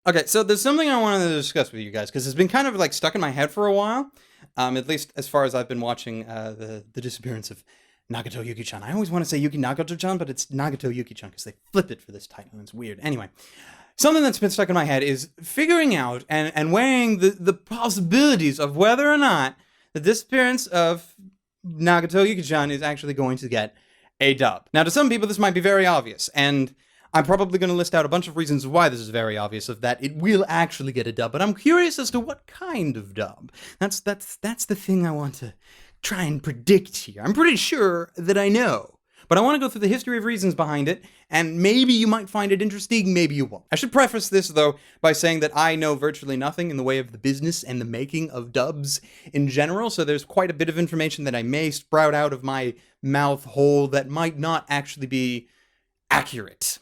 Okay, so there's something I wanted to discuss with you guys because it's been kind of like stuck in my head for a while. At least as far as I've been watching the disappearance of Nagato Yuki-chan. I always want to say Yuki Nagato-chan, but it's Nagato Yuki-chan because they flipped it for this title and it's weird. Anyway, something that's been stuck in my head is figuring out and weighing the possibilities of whether or not the disappearance of Nagato Yuki-chan is actually going to get a dub. Now, to some people, this might be very obvious, and I'm probably going to list out a bunch of reasons why this is very obvious, of that it will actually get a dub, but I'm curious as to what kind of dub. That's the thing I want to try and predict here. I'm pretty sure that I know, but I want to go through the history of reasons behind it, and maybe you might find it interesting, maybe you won't. I should preface this, though, by saying that I know virtually nothing in the way of the business and the making of dubs in general, so there's quite a bit of information that I may sprout out of my mouth hole that might not actually be accurate,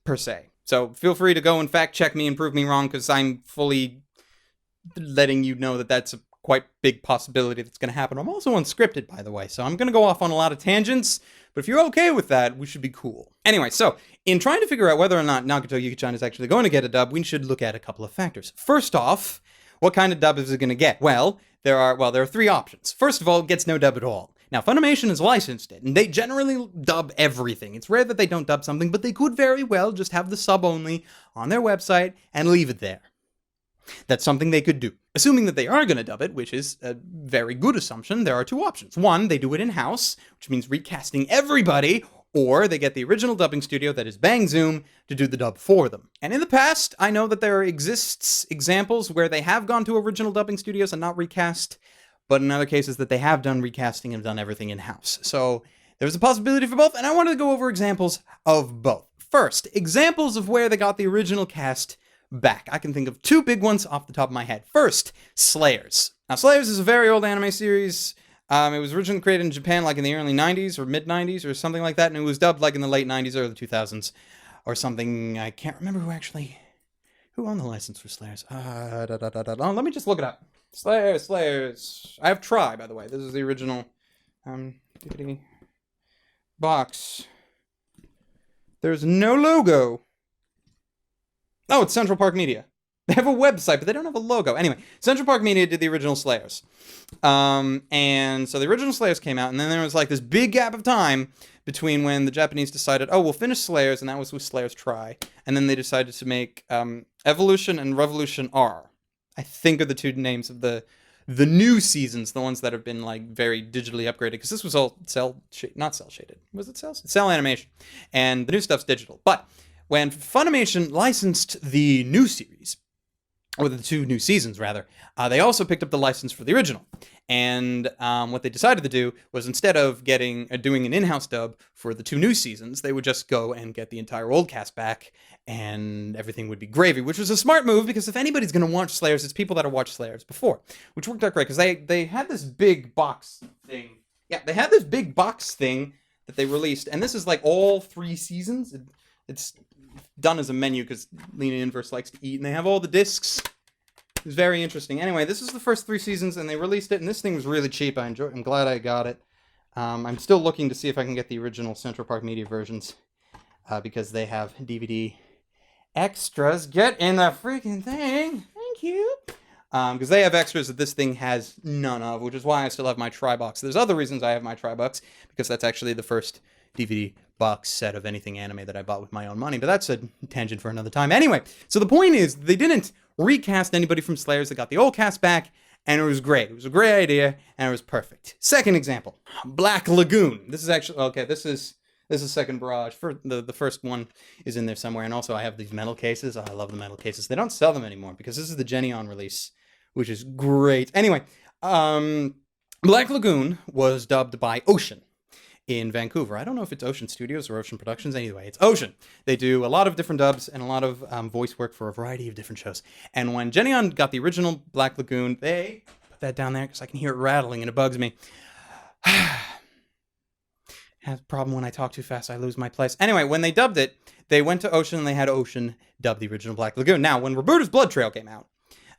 per se. So feel free to go and fact check me and prove me wrong, because I'm fully letting you know that that's a quite big possibility that's going to happen. I'm also unscripted, by the way, so I'm going to go off on a lot of tangents, but if you're okay with that, we should be cool. Anyway, so in trying to figure out whether or not Nagato Yuki-chan is actually going to get a dub, we should look at a couple of factors. First off, what kind of dub is it going to get? Well, there are three options. First of all, it gets no dub at all. Now, Funimation has licensed it, and they generally dub everything. It's rare that they don't dub something, but they could very well just have the sub only on their website and leave it there. That's something they could do. Assuming that they are going to dub it, which is a very good assumption, there are two options. One, they do it in-house, which means recasting everybody, or they get the original dubbing studio, that is Bang Zoom, to do the dub for them. And in the past, I know that there exists examples where they have gone to original dubbing studios and not recast, but in other cases that they have done recasting and done everything in-house. So there's a possibility for both, and I wanted to go over examples of both. First, examples of where they got the original cast back. I can think of two big ones off the top of my head. First, Slayers. Now, Slayers is a very old anime series. It was originally created in Japan like in the early 90s or mid-90s or something like that, and it was dubbed like in the late 90s, early 2000s or something. I can't remember who owned the license for Slayers. Let me just look it up. Slayers. I have Try, by the way. This is the original DVD box. There's no logo. Oh, it's Central Park Media. They have a website, but they don't have a logo. Anyway, Central Park Media did the original Slayers. And so the original Slayers came out, and then there was like this big gap of time between when the Japanese decided, oh, we'll finish Slayers, and that was with Slayers Try. And then they decided to make Evolution and Revolution R. I think are the two names of the new seasons, the ones that have been like very digitally upgraded, because this was all not cell shaded. Was it cell animation? And the new stuff's digital. But when Funimation licensed the new series, or the two new seasons rather, they also picked up the license for the original. And what they decided to do was, instead of doing an in-house dub for the two new seasons, they would just go and get the entire old cast back, and everything would be gravy, which was a smart move, because if anybody's going to watch Slayers, it's people that have watched Slayers before, which worked out great, because they had this big box thing. Yeah, they had this big box thing that they released, and this is like all three seasons. It's done as a menu, because Lena Inverse likes to eat, and they have all the discs. It was very interesting. Anyway, this is the first three seasons, and they released it, and this thing was really cheap. I'm glad I got it. I'm still looking to see if I can get the original Central Park Media versions, because they have DVD extras. Get in the freaking thing. Thank you. Because they have extras that this thing has none of, which is why I still have my Tri-Box. There's other reasons I have my Tri-Box, because that's actually the first DVD box set of anything anime that I bought with my own money, but that's a tangent for another time. Anyway, so the point is, they didn't recast anybody from Slayers. They got the old cast back, and it was great. It was a great idea, and it was perfect. Second example, Black Lagoon. This is actually, okay, this is Second Barrage. The first one is in there somewhere, and also I have these metal cases. Oh, I love the metal cases. They don't sell them anymore, because this is the Genion release, which is great. Anyway, Black Lagoon was dubbed by Ocean in Vancouver. I don't know if it's Ocean Studios or Ocean Productions. Anyway, it's Ocean. They do a lot of different dubs and a lot of voice work for a variety of different shows. And when Genion got the original Black Lagoon, they put that down there because I can hear it rattling and it bugs me. Has a problem when I talk too fast, I lose my place. Anyway, when they dubbed it, they went to Ocean and they had Ocean dub the original Black Lagoon. Now, when Roberta's Blood Trail came out,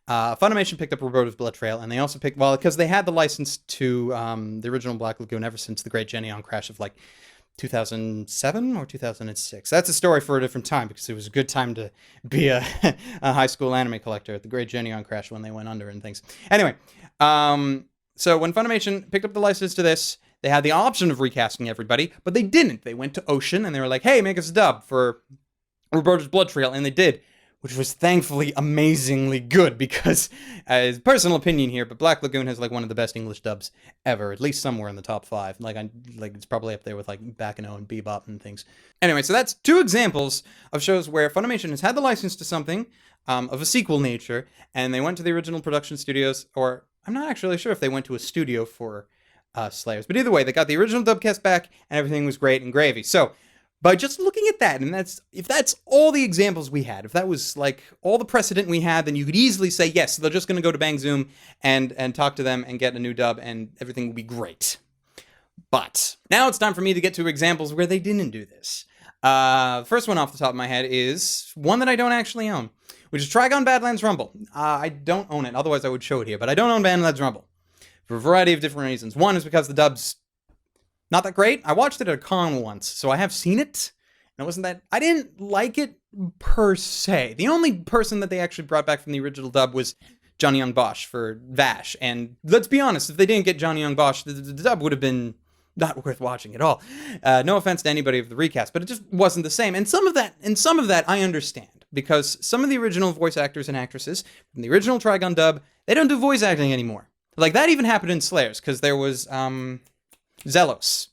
Funimation picked up Roberta's Blood Trail, and they also picked, well, because they had the license to the original Black Lagoon ever since the Great Genion crash of like 2007 or 2006. That's a story for a different time, because it was a good time to be a, a high school anime collector at the Great Geneon Crash when they went under and things. Anyway, so when Funimation picked up the license to this, they had the option of recasting everybody, but they didn't. They went to Ocean and they were like, hey, make us a dub for Roberta's Blood Trail, and they did, which was thankfully amazingly good, because, as personal opinion here, but Black Lagoon has like one of the best English dubs ever, at least somewhere in the top 5. Like it's probably up there with like Baccano and Bebop and things. Anyway, so that's 2 examples of shows where Funimation has had the license to something of a sequel nature, and they went to the original production studios, or I'm not actually sure if they went to a studio for Slayers, but either way, they got the original dubcast back, and everything was great and gravy. So, by just looking at that, and if that's all the examples we had, if that was like all the precedent we had, then you could easily say, yes, they're just going to go to Bang Zoom and talk to them and get a new dub, and everything will be great. But now it's time for me to get to examples where they didn't do this. The first one off the top of my head is one that I don't actually own, which is Trigun Badlands Rumble. I don't own it, otherwise I would show it here, but I don't own Badlands Rumble for a variety of different reasons. One is because the dub's not that great. I watched it at a con once, so I have seen it. And it wasn't that... I didn't like it per se. The only person that they actually brought back from the original dub was Johnny Young Bosch for Vash. And let's be honest, if they didn't get Johnny Young Bosch, the dub would have been not worth watching at all. No offense to anybody of the recast, but it just wasn't the same. And some of that I understand, because some of the original voice actors and actresses from the original Trigun dub, they don't do voice acting anymore. Like, that even happened in Slayers, because there was... Zelos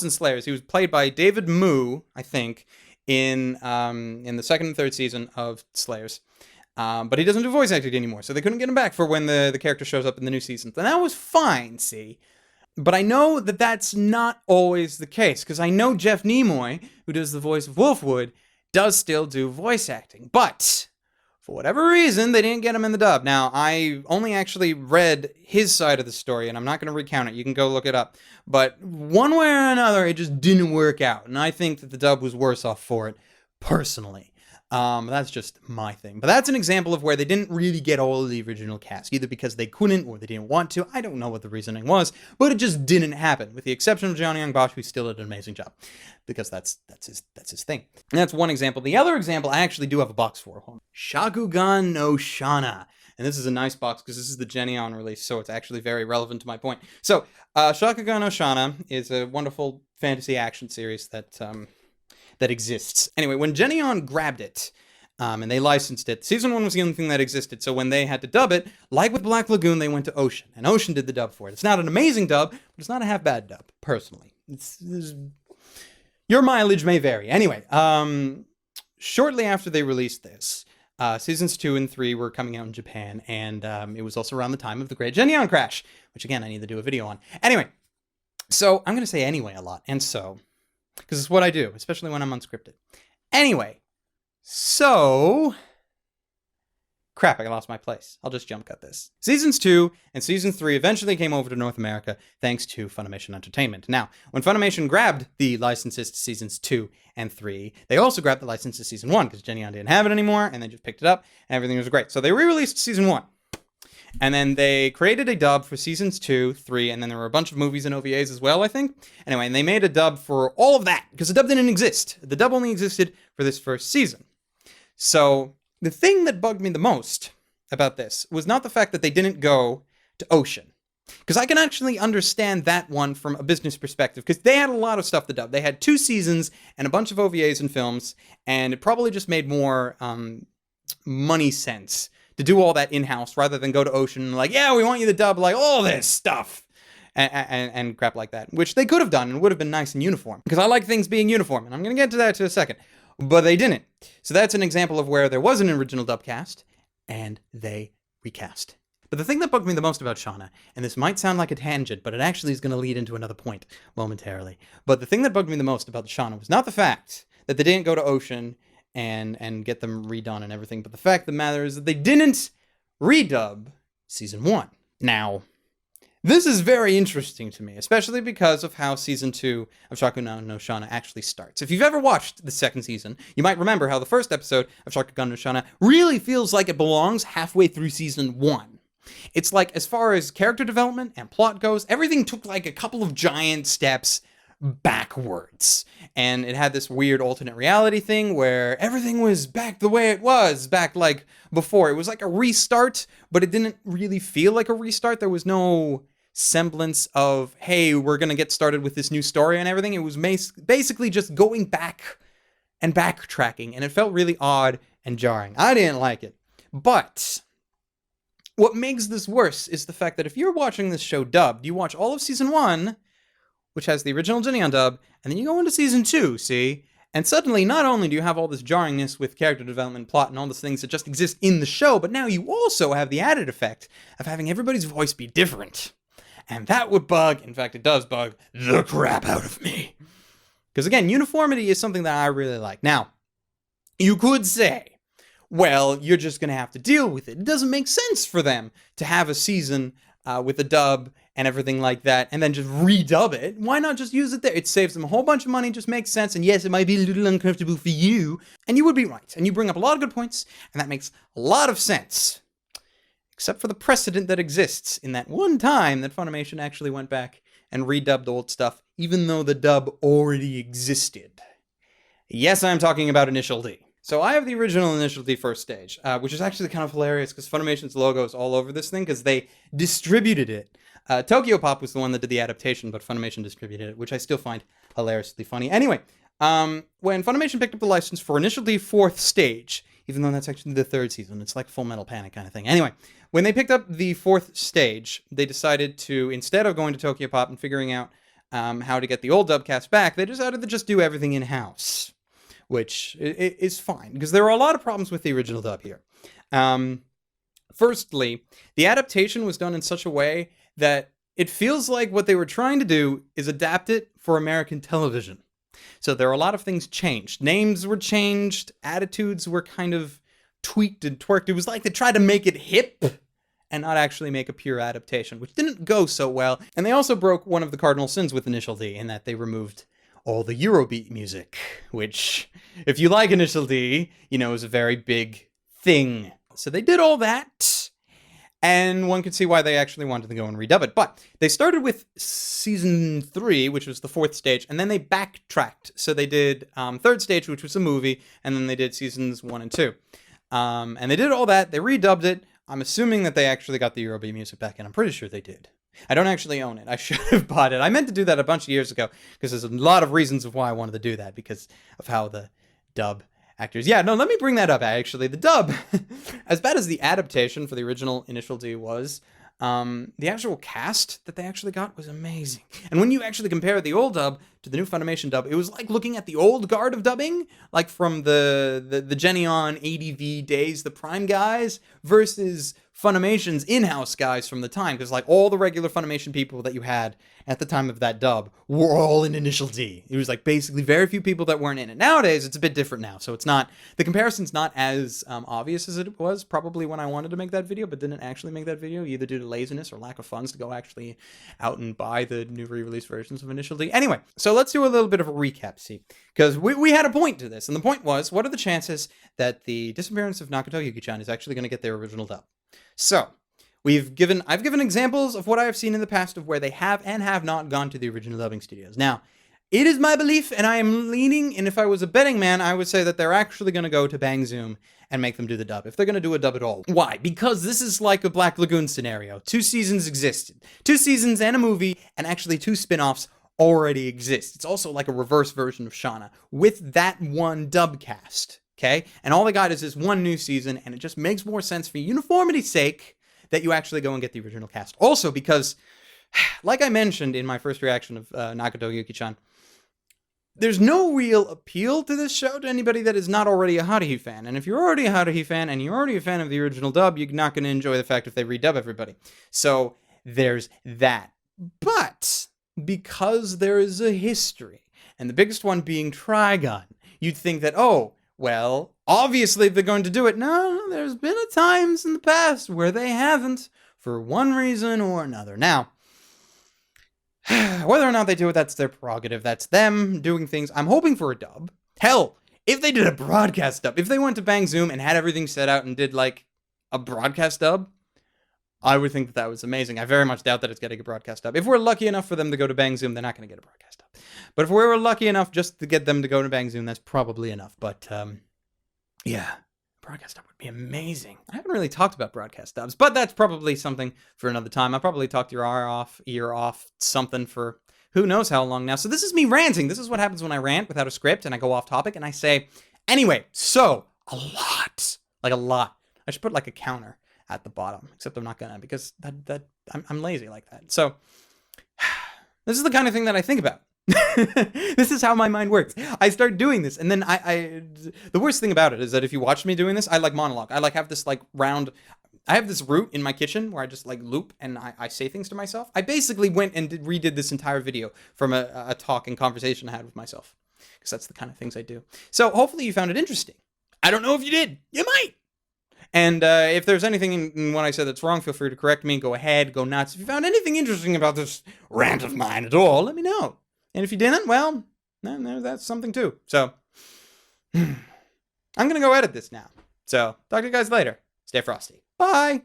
in Slayers. He was played by David Moo, I think, in the second and third season of Slayers. But he doesn't do voice acting anymore, so they couldn't get him back for when the character shows up in the new seasons. And that was fine, see? But I know that that's not always the case, because I know Jeff Nimoy, who does the voice of Wolfwood, does still do voice acting. But for whatever reason, they didn't get him in the dub. Now, I only actually read his side of the story, and I'm not going to recount it. You can go look it up. But one way or another, it just didn't work out. And I think that the dub was worse off for it, personally. That's just my thing. But that's an example of where they didn't really get all of the original cast, either because they couldn't or they didn't want to. I don't know what the reasoning was, but it just didn't happen, with the exception of Johnny Young Bosch, who still did an amazing job, because that's his thing. And that's one example. The other example, I actually do have a box for. Shakugan no Shana. And this is a nice box, because this is the Geneon release, so it's actually very relevant to my point. So, Shakugan no Shana is a wonderful fantasy action series that exists. Anyway, when Geneon grabbed it, and they licensed it, Season 1 was the only thing that existed, so when they had to dub it, like with Black Lagoon, they went to Ocean, and Ocean did the dub for it. It's not an amazing dub, but it's not a half-bad dub, personally. Your mileage may vary. Anyway, shortly after they released this, Seasons 2 and 3 were coming out in Japan, and it was also around the time of the Great Geneon Crash, which, again, I need to do a video on. Anyway, so I'm going to say anyway a lot, and so... because it's what I do, especially when I'm unscripted. Anyway, so... crap, I lost my place. I'll just jump cut this. Seasons 2 and Season 3 eventually came over to North America thanks to Funimation Entertainment. Now, when Funimation grabbed the licenses to Seasons 2 and 3, they also grabbed the license to Season 1, because Geneon didn't have it anymore, and they just picked it up, and everything was great. So they re-released Season 1. And then they created a dub for Seasons 2, 3, and then there were a bunch of movies and OVAs as well, I think. Anyway, and they made a dub for all of that, because the dub didn't exist. The dub only existed for this first season. So, the thing that bugged me the most about this was not the fact that they didn't go to Ocean. Because I can actually understand that one from a business perspective, because they had a lot of stuff to dub. They had 2 seasons and a bunch of OVAs and films, and it probably just made more money sense to do all that in-house rather than go to Ocean and like, yeah, we want you to dub like all this stuff and crap like that, which they could have done and would have been nice and uniform, because I like things being uniform, and I'm going to get to that in a second, but they didn't. So that's an example of where there was an original dub cast and they recast. But the thing that bugged me the most about Shauna, and this might sound like a tangent, but it actually is going to lead into another point momentarily, but the thing that bugged me the most about Shauna was not the fact that they didn't go to Ocean and get them redone and everything, but the fact of the matter is that they didn't redub Season 1. Now, this is very interesting to me, especially because of how Season 2 of Shakugan no Shana actually starts. If you've ever watched the second season, you might remember how the first episode of Shakugan no Shana really feels like it belongs halfway through Season 1. It's like, as far as character development and plot goes, everything took like a couple of giant steps backwards. And it had this weird alternate reality thing where everything was back the way it was back like before. It was like a restart, but it didn't really feel like a restart. There was no semblance of, hey, we're going to get started with this new story and everything. It was basically just going back and backtracking, and it felt really odd and jarring. I didn't like it. But what makes this worse is the fact that if you're watching this show dubbed, you watch all of season 1, which has the original Jinny on dub, and then you go into season 2, see? And suddenly, not only do you have all this jarringness with character development, plot, and all those things that just exist in the show, but now you also have the added effect of having everybody's voice be different. And that would bug, in fact it does bug, the crap out of me. Because again, uniformity is something that I really like. Now, you could say, well, you're just going to have to deal with it. It doesn't make sense for them to have a season with a dub and everything like that, and then just redub it. Why not just use it there? It saves them a whole bunch of money, just makes sense, and yes, it might be a little uncomfortable for you, and you would be right. And you bring up a lot of good points, and that makes a lot of sense. Except for the precedent that exists in that one time that Funimation actually went back and redubbed old stuff, even though the dub already existed. Yes, I'm talking about Initial D. So I have the original Initial D first stage, which is actually kind of hilarious because Funimation's logo is all over this thing because they distributed it. Tokyo Pop was the one that did the adaptation, but Funimation distributed it, which I still find hilariously funny. Anyway, when Funimation picked up the license for Initial D fourth stage, even though that's actually the third season, it's like Full Metal Panic kind of thing. Anyway, when they picked up the fourth stage, they decided to, instead of going to Tokyo Pop and figuring out how to get the old dub cast back, they decided to just do everything in-house, which is fine, because there are a lot of problems with the original dub here. Firstly, the adaptation was done in such a way that it feels like what they were trying to do is adapt it for American television. So there are a lot of things changed. Names were changed, attitudes were kind of tweaked and twerked. It was like they tried to make it hip and not actually make a pure adaptation, which didn't go so well. And they also broke one of the cardinal sins with Initial D in that they removed all the Eurobeat music, which, if you like Initial D, you know, is a very big thing. So they did all that, and one could see why they actually wanted to go and redub it. But they started with season 3, which was the fourth stage, and then they backtracked. So they did third stage, which was a movie, and then they did seasons 1 and 2. And they did all that, they redubbed it. I'm assuming that they actually got the Eurobeat music back in. I'm pretty sure they did. I don't actually own it. I should have bought it. I meant to do that a bunch of years ago, because there's a lot of reasons of why I wanted to do that, because of how the dub actors... Yeah, no, let me bring that up, actually. The dub, as bad as the adaptation for the original Initial D was, the actual cast that they actually got was amazing. And when you actually compare the old dub to the new Funimation dub, it was like looking at the old guard of dubbing, like from the Jenny on ADV days, the Prime guys, versus Funimation's in-house guys from the time, because like all the regular Funimation people that you had at the time of that dub were all in Initial D. It was like basically very few people that weren't in it. Nowadays, it's a bit different now, so it's not, the comparison's not as obvious as it was probably when I wanted to make that video, but didn't actually make that video, either due to laziness or lack of funds to go actually out and buy the new re-release versions of Initial D. Anyway, so let's do a little bit of a recap, see, because we had a point to this, and the point was, what are the chances that the disappearance of Nagato Yuki-chan is actually going to get their original dub? So, I've given examples of what I have seen in the past of where they have and have not gone to the original dubbing studios. Now, it is my belief, and I am leaning, and if I was a betting man, I would say that they're actually going to go to Bang Zoom and make them do the dub, if they're going to do a dub at all. Why? Because this is like a Black Lagoon scenario. 2 seasons existed. 2 seasons and a movie, and actually 2 spin-offs already exist. It's also like a reverse version of Shauna, with that one dub cast. Okay? And all they got is this one new season, and it just makes more sense for uniformity's sake that you actually go and get the original cast. Also because, like I mentioned in my first reaction of Nagato Yuki-chan, there's no real appeal to this show to anybody that is not already a Haruhi fan. And if you're already a Haruhi fan, and you're already a fan of the original dub, you're not going to enjoy the fact if they redub everybody. So there's that. But because there is a history, and the biggest one being Trigun, you'd think that, oh, well, obviously they're going to do it. No, there's been times in the past where they haven't, for one reason or another. Now, whether or not they do it, that's their prerogative. That's them doing things. I'm hoping for a dub. Hell, if they did a broadcast dub, if they went to Bang Zoom and had everything set out and did, like, a broadcast dub, I would think that that was amazing. I very much doubt that it's getting a broadcast up. If we're lucky enough for them to go to Bang Zoom, they're not going to get a broadcast up. But if we were lucky enough just to get them to go to Bang Zoom, that's probably enough. But yeah, broadcast up would be amazing. I haven't really talked about broadcast dubs, but that's probably something for another time. I'll probably talk your ear off, something for who knows how long now. So this is me ranting. This is what happens when I rant without a script and I go off topic and I say, anyway, so a lot. Like a lot. I should put like a counter at the bottom, except I'm not gonna, because I'm lazy like that. So this is the kind of thing that I think about. This is how my mind works. I start doing this, and then the worst thing about it is that if you watch me doing this, I like monologue. I like have this like round. I have this route in my kitchen where I just like loop and I say things to myself. I basically went and redid this entire video from a talk and conversation I had with myself, because that's the kind of things I do. So hopefully you found it interesting. I don't know if you did. You might. And if there's anything in what I said that's wrong, feel free to correct me. Go ahead, go nuts. If you found anything interesting about this rant of mine at all, let me know. And if you didn't, well, that's something too. So I'm going to go edit this now. So talk to you guys later. Stay frosty. Bye.